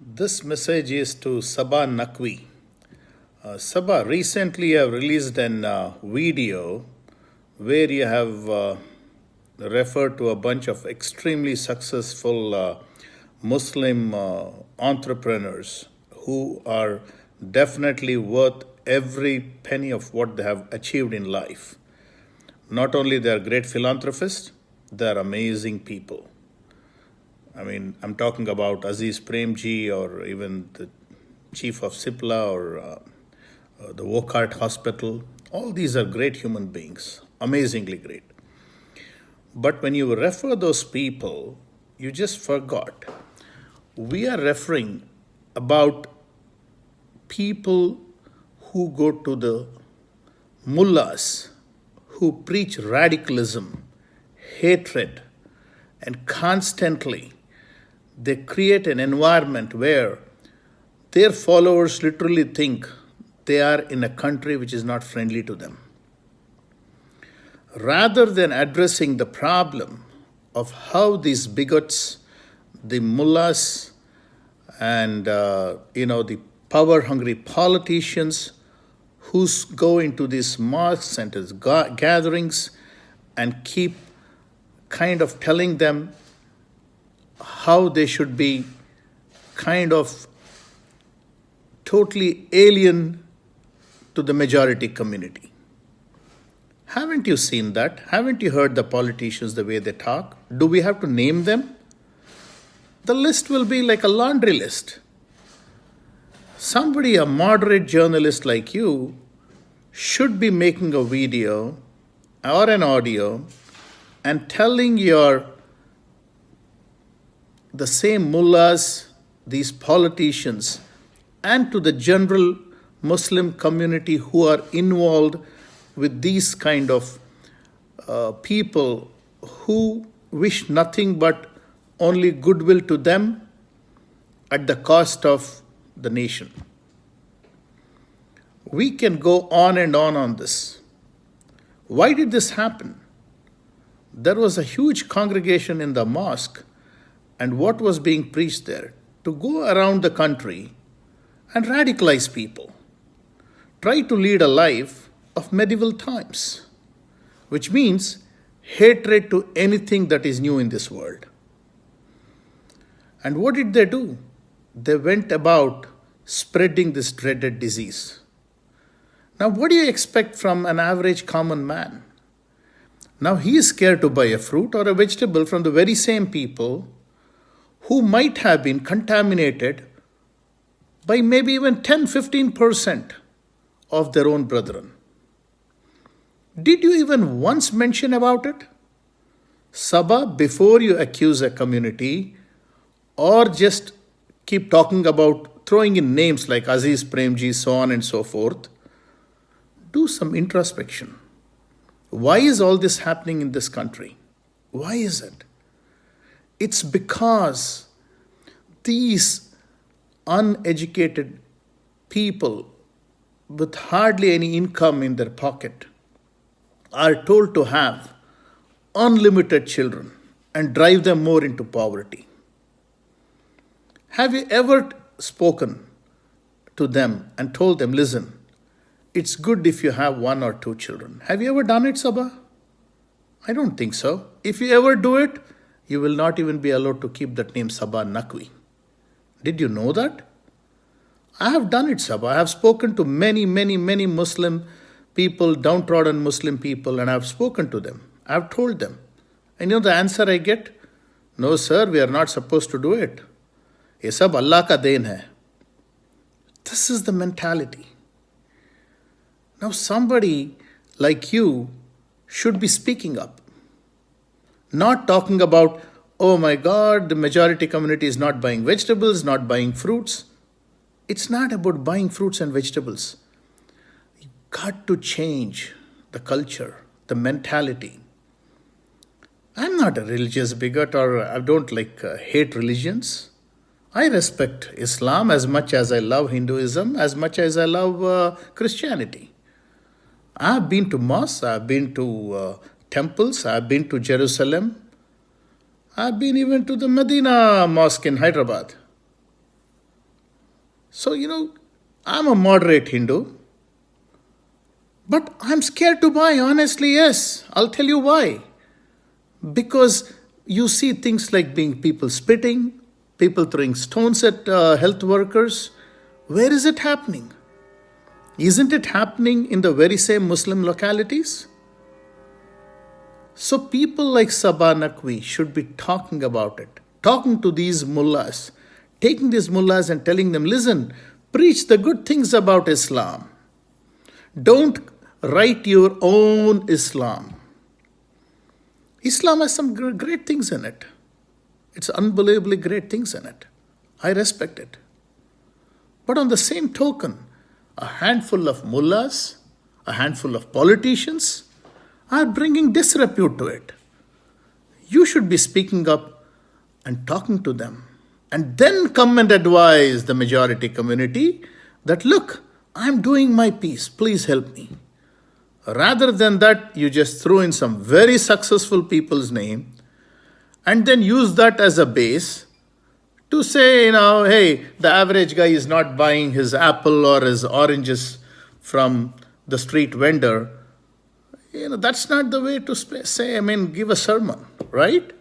This message is to Sabah Naqvi. Sabah, recently you have released an video where you have referred to a bunch of extremely successful Muslim entrepreneurs who are definitely worth every penny of what they have achieved in life. Not only they are great philanthropists, they are amazing people. I mean, I'm talking about Aziz Premji or even the chief of Cipla or the Wockhardt Hospital. All these are great human beings, amazingly great. But when you refer those people, you just forgot. We are referring about people who go to the mullahs, who preach radicalism, hatred, and constantly they create an environment where their followers literally think they are in a country which is not friendly to them. Rather than addressing the problem of how these bigots, the mullahs, and the power-hungry politicians who go into these mosques and these gatherings and keep kind of telling them how they should be kind of totally alien to the majority community. Haven't you seen that? Haven't you heard the politicians the way they talk? Do we have to name them? The list will be like a laundry list. Somebody, a moderate journalist like you, should be making a video or an audio and telling the same mullahs, these politicians, and to the general Muslim community who are involved with these kind of people who wish nothing but only goodwill to them at the cost of the nation. We can go on this. Why did this happen? There was a huge congregation in the mosque, and what was being preached there? To go around the country and radicalize people. Try to lead a life of medieval times, which means hatred to anything that is new in this world. And what did they do? They went about spreading this dreaded disease. Now, what do you expect from an average common man? Now, he is scared to buy a fruit or a vegetable from the very same people who might have been contaminated by maybe even 10-15% of their own brethren. Did you even once mention about it? Sabah, before you accuse a community or just keep talking about throwing in names like Aziz Premji, so on and so forth, do some introspection. Why is all this happening in this country? Why is it? It's because these uneducated people with hardly any income in their pocket are told to have unlimited children and drive them more into poverty. Have you ever spoken to them and told them, listen, it's good if you have 1 or 2 children? Have you ever done it, Sabah? I don't think so. If you ever do it, you will not even be allowed to keep that name Sabah Naqvi. Did you know that? I have done it, Sabah. I have spoken to many Muslim people, downtrodden Muslim people, and I have spoken to them. I have told them. And you know the answer I get? No, sir, we are not supposed to do it. Ye sab Allah ka deen hai. This is the mentality. Now, somebody like you should be speaking up. Not talking about, oh my God, the majority community is not buying vegetables, not buying fruits. It's not about buying fruits and vegetables. You got to change the culture, the mentality. I'm not a religious bigot or I don't hate religions. I respect Islam as much as I love Hinduism, as much as I love Christianity. I've been to mosques, I've been to temples, I've been to Jerusalem, I've been even to the Medina Mosque in Hyderabad. So, I'm a moderate Hindu, but I'm scared to buy, honestly, yes. I'll tell you why. Because you see things like being people spitting, people throwing stones at health workers. Where is it happening? Isn't it happening in the very same Muslim localities? So people like Sabah Naqvi should be talking about it, talking to these mullahs, taking these mullahs and telling them, listen, preach the good things about Islam. Don't write your own Islam. Islam has some great things in it. It's unbelievably great things in it. I respect it. But on the same token, a handful of mullahs, a handful of politicians are bringing disrepute to it. You should be speaking up and talking to them, and then come and advise the majority community that, look, I'm doing my piece, please help me. Rather than that, you just throw in some very successful people's name and then use that as a base to say, hey, the average guy is not buying his apple or his oranges from the street vendor. That's not the way to say, give a sermon, right?